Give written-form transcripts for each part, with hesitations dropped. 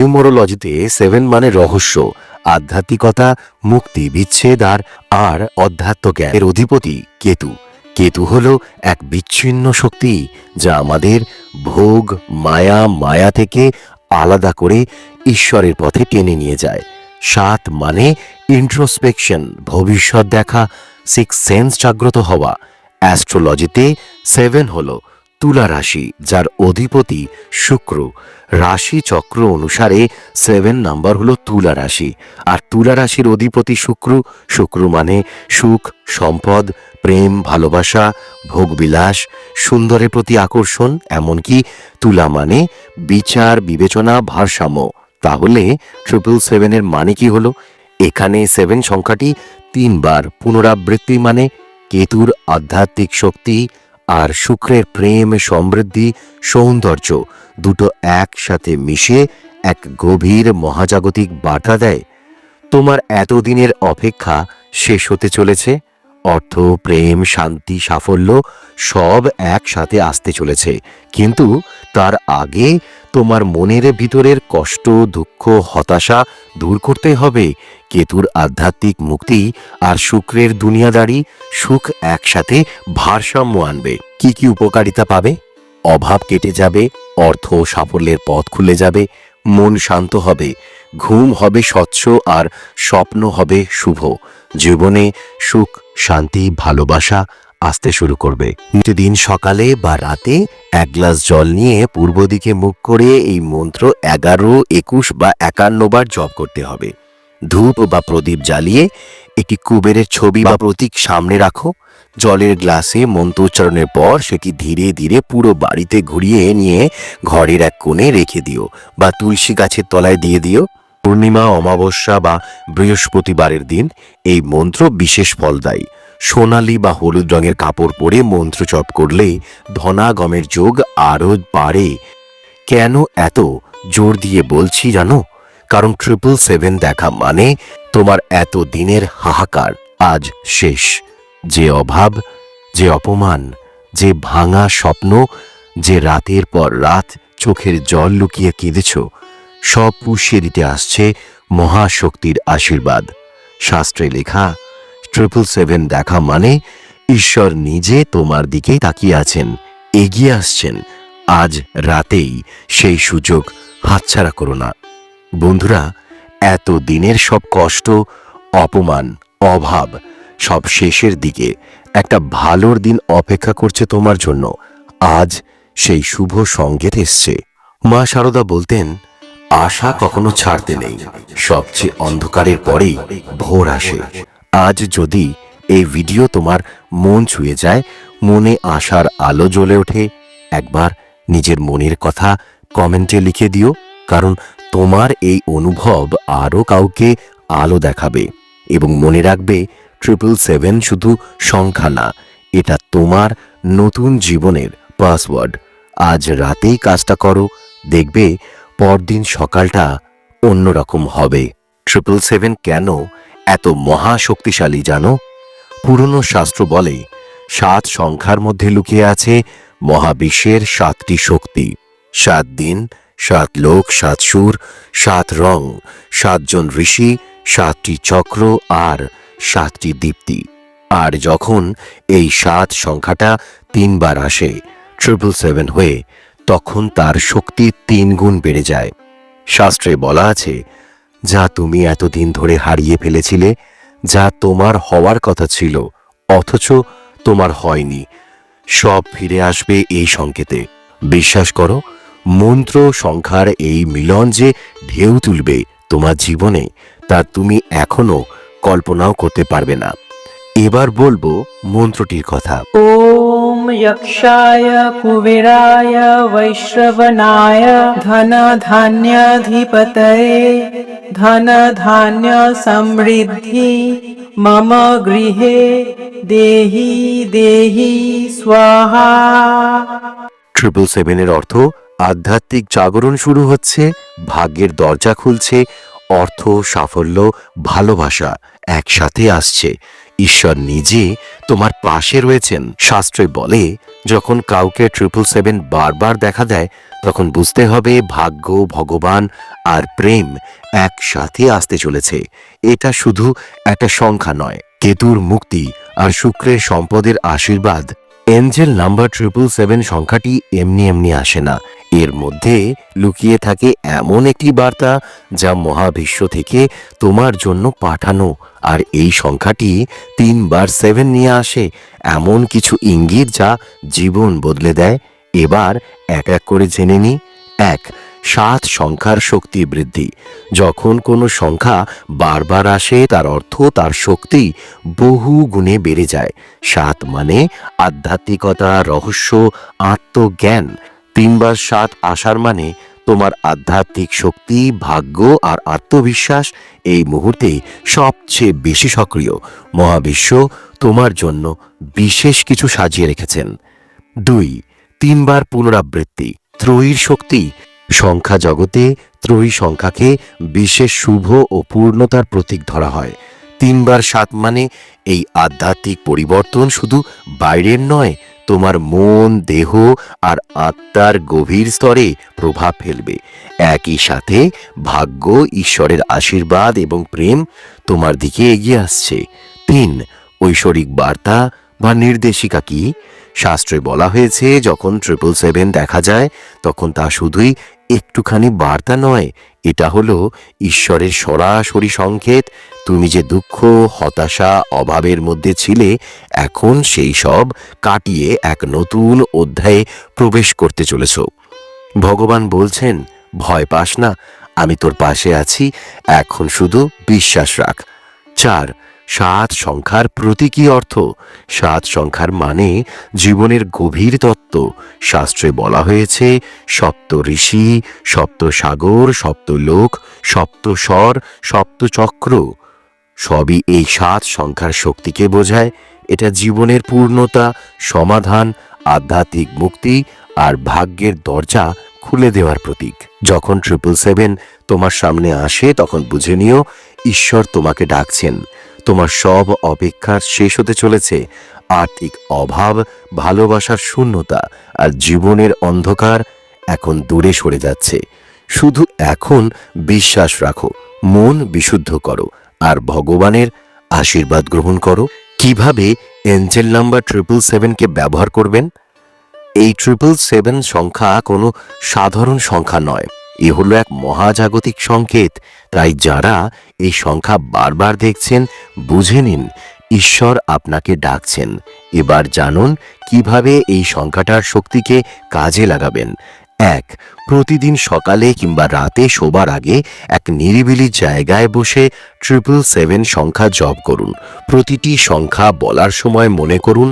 নিউমোরোলজিতে 7 মানে রহস্য, আধ্যাত্মিকতা, মুক্তি, বিচ্ছেদ আর অধ্যাত্ম জ্ঞানের অধিপতি কেতু। কেতু হলো এক বিচ্ছিন্ন শক্তি যা আমাদের ভোগ, মায়া থেকে আলাদা করে ঈশ্বরের পথে টেনে নিয়ে যায়। 7 মানে ইন্ট্রোস্পেকশন, ভবিষ্যৎ দেখা, সিক্স সেন্স জাগ্রত হওয়া। অ্যাস্ট্রোলজিতে 7 হলো তুলা রাশি, যার অধিপতি শুক্র। রাশি চক্র অনুসারে 7 নাম্বার হলো তুলা রাশি, আর তুলা রাশির অধিপতি শুক্র। শুক্র মানে সুখ, সম্পদ, প্রেম, ভালোবাসা, ভোগবিলাস, সুন্দরের প্রতি আকর্ষণ। এমনকি তুলা মানে বিচার, বিবেচনা, ভারসাম্য। তাহলে 777 এর মানে কি হলো? এখানে 7 সংখ্যাটি 3 বার পুনরাবৃত্তি, মানে কেতুর আধ্যাত্মিক শক্তি আর শুক্রের প্রেম, সমৃদ্ধি, সৌন্দর্য দুটো একসাথে মিশে এক গভীর মহাজাগতিক বার্তা দেয়। তোমার এতদিনের অপেক্ষা শেষ হতে চলেছে। অর্থ, প্রেম, শান্তি, সাফল্য সব একসাথে আসতে চলেছে। কিন্তু তার আগে তোমার মনের ভিতরের কষ্ট, দুঃখ, হতাশা দূর করতে হবে। কেতুর আধ্যাত্মিক মুক্তি আর শুক্রের দুনিয়াদারি সুখ একসাথে ভারসাম্য আনবে। কি কি উপকারিতা পাবে? অভাব কেটে যাবে, অর্থ সাফল্যের পথ খুলে যাবে, মন শান্ত হবে, ঘুম হবে স্বচ্ছ আর স্বপ্ন হবে শুভ। জীবনে সুখ, শান্তি, ভালোবাসা আসতে শুরু করবে। প্রতিদিন সকালে বা রাতে 1 গ্লাস জল নিয়ে পূর্ব দিকে মুখ করে এই মন্ত্র 11, 21 বা 51 বার জপ করতে হবে। ধূপ বা প্রদীপ জ্বালিয়ে একটি কুবেরের ছবি বা প্রতীক সামনে রাখো। জলের গ্লাসে মন্ত্রোচ্চারণের পর সেটি ধীরে ধীরে পুরো বাড়িতে ঘুরিয়ে নিয়ে ঘরের এক কোণে রেখে দিও বা তুলসী গাছের তলায় দিয়ে দিও। পূর্ণিমা, অমাবস্যা বা বৃহস্পতিবারের দিন এই মন্ত্র বিশেষ ফলদায়ী। সোনালী বা হলুদ রঙের কাপড় পরে মন্ত্র জপ করলে ধনাগমের যোগ আরও বাড়ে। কেন এত জোর দিয়ে বলছি জানো? কারণ 777 দেখা মানে তোমার এত দিনের হাহাকার আজ শেষ। যে অভাব, যে অপমান, যে ভাঙা স্বপ্ন, যে রাতের পর রাত চোখের জল লুকিয়ে কেঁদেছ, সব পুষিয়ে দিতে আসছে মহাশক্তির আশীর্বাদ। শাস্ত্রে লেখা 777 দেখা মানে ঈশ্বর নিজে তোমার দিকে তাকিয়ে আছেন, এগিয়ে আসছেন। আজ রাতেই সেই সুযোগ হাতছাড়া করো না। বন্ধুরা, এত দিনের সব কষ্ট, অপমান, অভাব সব শেষের দিকে একটা ভালোর দিন অপেক্ষা করছে তোমার জন্য। আজ সেই শুভ সংকেত এসছে। মা শারদা বলতেন, আশা কখনো ছাড়তে নেই, সবচেয়ে অন্ধকারের পরেই ভোর আসে। আজ যদি এই ভিডিও তোমার মন ছুঁয়ে যায়, মনে আশার আলো জ্বলে ওঠে, একবার নিজের মনের কথা কমেন্টে লিখে দিও। কারণ তোমার এই অনুভব আরও কাউকে আলো দেখাবে। এবং মনে রাখবে, 777 শুধু সংখ্যা না, এটা তোমার নতুন জীবনের পাসওয়ার্ড। আজ রাতেই কাজটা করো, দেখবে পরদিন সকালটা অন্যরকম হবে। 777 কেন এত মহাশক্তিশালী জানো? পুরনো শাস্ত্র বলে 7 সংখ্যার মধ্যে লুকিয়ে আছে মহাবিশ্বের 7টি শক্তি। 7 দিন, 7 লোক, 7 সুর, 7 রং, 7 জন ঋষি, 7টি চক্র আর 7টি দীপ্তি। আর যখন এই 7 সংখ্যাটা 3 বার আসে 777 হয়ে, তখন তার শক্তি 3 গুণ বেড়ে যায়। শাস্ত্রে বলা আছে, যা তুমি এতদিন ধরে হারিয়ে ফেলেছিলে, যা তোমার হওয়ার কথা ছিল অথচ তোমার হয়নি, সব ফিরে আসবে এই সংকেতে। বিশ্বাস করো, মন্ত্র সংখ্যার এই মিলন যে ঢেউ তুলবে তোমার জীবনে, তা তুমি এখনো কল্পনাও করতে পারবে না। এবার বলবো মন্ত্রটির কথা। ওম যক্ষায় কুবেরায় বৈশ্রবণায় ধন ধান্যাধিপতয়ে ধন ধান্য সমৃদ্ধি মম গৃহে দেহি দেহি স্বাহা। 777 এর অর্থ আধ্যাত্মিক জাগরণ শুরু হচ্ছে, ভাগ্যের দরজা খুলছে, অর্থ, সাফল্য, ভালোবাসা একসাথে আসছে। ঈশ্বর নিজে তোমার পাশে রয়েছেন। শাস্ত্রে বলে যখন কাউকে 777 বারবার দেখা দেয়, তখন বুঝতে হবে ভাগ্য, ভগবান আর প্রেম একসাথে আসতে চলেছে। এটা শুধু একটা সংখ্যা নয়, কেতুর মুক্তি আর শুক্রের সম্পদের আশীর্বাদ। এঞ্জেল নাম্বার 777 সংখ্যাটি এমনি এমনি আসে না। এর মধ্যে লুকিয়ে থাকে এমন একটি বার্তা যা মহাবিশ্ব থেকে তোমার জন্য পাঠানো। আর এই সংখ্যাটি 3 বার 7 নিয়ে আসে এমন কিছু ইঙ্গিত যা জীবন বদলে দেয়। এবার এক এক করে জেনে নি। 1. 7 সংখ্যার শক্তি বৃদ্ধি। যখন কোনো সংখ্যা বারবার আসে, তার অর্থ তার শক্তি বহু গুণে বেড়ে যায়। 7 মানে আধ্যাত্মিকতা, রহস্য, আত্মজ্ঞান। 3 বার 7 আসার মানে তোমার আধ্যাত্মিক শক্তি, ভাগ্য আর আত্মবিশ্বাস এই মুহূর্তে সবচেয়ে বেশি সক্রিয়। মহাবিশ্ব তোমার জন্য বিশেষ কিছু সাজিয়ে রেখেছেন। 2. 3 বার পুনরাবৃত্তি। ত্রয়ীর শক্তি। সংখ্যা জগতে ত্রয়ী সংখ্যাকে বিশেষ শুভ ও পূর্ণতার প্রতীক ধরা হয়। 3 বার 7 মানে এই আধ্যাত্মিক পরিবর্তন শুধু বাইরের নয়, তোমার মন, দেহ আর আত্মার গভীর স্তরে প্রভাব ফেলবে। একই সাথে ভাগ্য, ঈশ্বরের আশীর্বাদ এবং প্রেম তোমার দিকে এগিয়ে আসছে। 3. ঐশ্বরিক বার্তা বা নির্দেশিকা কি? শাস্ত্রে বলা হয়েছে, যখন 777 দেখা যায় তখন তা শুধুই একটুখানি বার্তা নয়, এটা হলো ঈশ্বরের সরাসরি সংকেত। তুমি যে দুঃখ, হতাশা, অভাবের মধ্যে ছিলে, এখন সেই সব কাটিয়ে এক নতুন অধ্যায়ে প্রবেশ করতে চলেছ। ভগবান বলছেন, ভয় পাস না, আমি তোর পাশে আছি, এখন শুধু বিশ্বাস রাখ। 4. 7 সংখ্যার প্রতীকী অর্থ। 7 সংখ্যার মানে জীবনের গভীর তত্ত্ব। শাস্ত্রে বলা হয়েছে, সপ্ত ঋষি, সপ্ত সাগর, সপ্ত লোক, সপ্ত স্বর, সপ্ত চক্র সবই এই 7 সংখ্যার শক্তিকে বোঝায়। এটা জীবনের পূর্ণতা, সমাধান, আধ্যাত্মিক মুক্তি আর ভাগ্যের দরজা খুলে দেওয়ার প্রতীক। যখন 777 তোমার সামনে আসে, তখন বুঝে নিও ঈশ্বর তোমাকে ডাকছেন। তোমার সব অপেক্ষা শেষ হতে চলেছে। আর্থিক অভাব, ভালোবাসার শূন্যতা আর জীবনের অন্ধকার এখন দূরে সরে যাচ্ছে। শুধু এখন বিশ্বাস রাখো, মন বিশুদ্ধ করো আর ভগবানের আশীর্বাদ গ্রহণ করো। কিভাবে এঞ্জেল নাম্বার 777 কে ব্যবহার করবেন? এই 777 সংখ্যা কোনো সাধারণ সংখ্যা নয়, এ হলো এক মহাজাগতিক সংকেত। তাই যারা এই সংখ্যা বারবার দেখছেন, বুঝে নিন ঈশ্বর আপনাকে ডাকছেন। এবার জানুন কিভাবে এই সংখ্যাটার শক্তিকে কাজে লাগাবেন। 1. প্রতিদিন সকালে কিংবা রাতে শোবার আগে এক নিরিবিলি জায়গায় বসে 777 সংখ্যা জপ করুন। প্রতিটি সংখ্যা বলার সময় মনে করুন,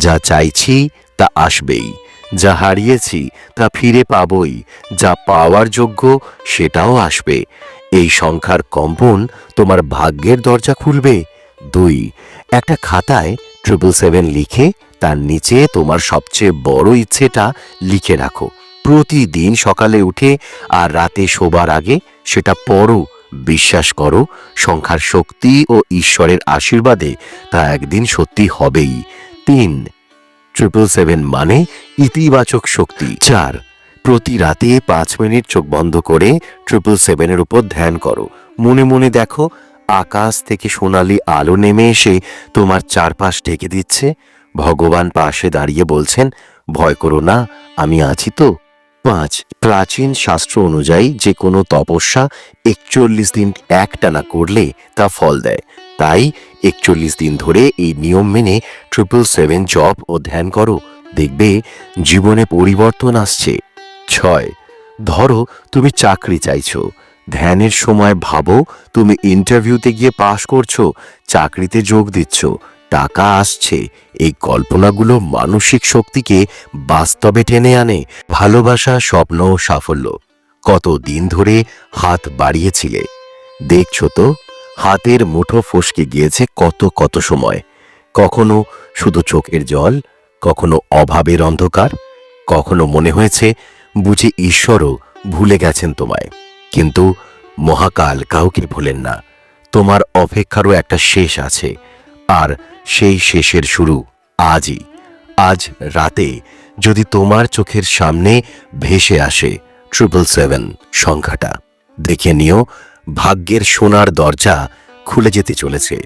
যা চাইছি তা আসবেই, যা হারিয়েছি তা ফিরে পাবই, যা পাওয়ার যোগ্য সেটাও আসবে। এই সংখ্যার কম্পন তোমার ভাগ্যের দরজা খুলবে। 2. একটা খাতায় 777 লিখে তার নিচে তোমার সবচেয়ে বড় ইচ্ছেটা লিখে রাখো। প্রতিদিন সকালে উঠে আর রাতে শোবার আগে সেটা পড়ো। বিশ্বাস করো, সংখ্যার শক্তি ও ঈশ্বরের আশীর্বাদে তা একদিন সত্যি হবেই। 3. 777 মানে ইতিবাচক শক্তি। 4. প্রতি রাতে 5 মিনিট চোখ বন্ধ করে 777 এর উপর ধ্যান করো। মনে মনে দেখো আকাশ থেকে সোনালি আলো নেমে এসে তোমার চারপাশ ঢেকে দিচ্ছে। ভগবান পাশে দাঁড়িয়ে বলছেন, ভয় করো না, আমি আছি তো। 5. প্রাচীন শাস্ত্র অনুযায়ী যে কোনো তপস্যা 41 দিন একটানা করলে তা ফল দেয়। তাই 41 দিন ধরে এই নিয়ম মেনে 777 জপ ও ধ্যান করো, দেখবে জীবনে পরিবর্তন আসছে। 6. ধরো তুমি চাকরি চাইছো, ধ্যানের সময় ভাবো তুমি ইন্টারভিউতে গিয়ে পাশ করছো, চাকরিতে যোগ দিচ্ছ, টাকা আসছে। এই কল্পনাগুলো মানসিক শক্তিকে বাস্তবে টেনে আনে। ভালোবাসা, স্বপ্ন, সাফল্য। কত দিন ধরে হাত বাড়িয়েছিলে, দেখছো তো হাতের মুঠো ফসকে গিয়েছে কত কত সময়। কখনো শুধু চোখের জল, কখনো অভাবের অন্ধকার, কখনো মনে হয়েছে বুঝি ঈশ্বরও ভুলে গেছেন তোমায়। কিন্তু মহাকাল কাউকে ভোলেন না। তোমার অপেক্ষারও একটা শেষ আছে, আর সেই শেষের শুরু আজই। আজ রাতে যদি তোমার চোখের সামনে ভেসে আসে 777 সংখ্যাটা, দেখে নিও ভাগ্যের সোনার দরজা খুলে যেতে চলেছে।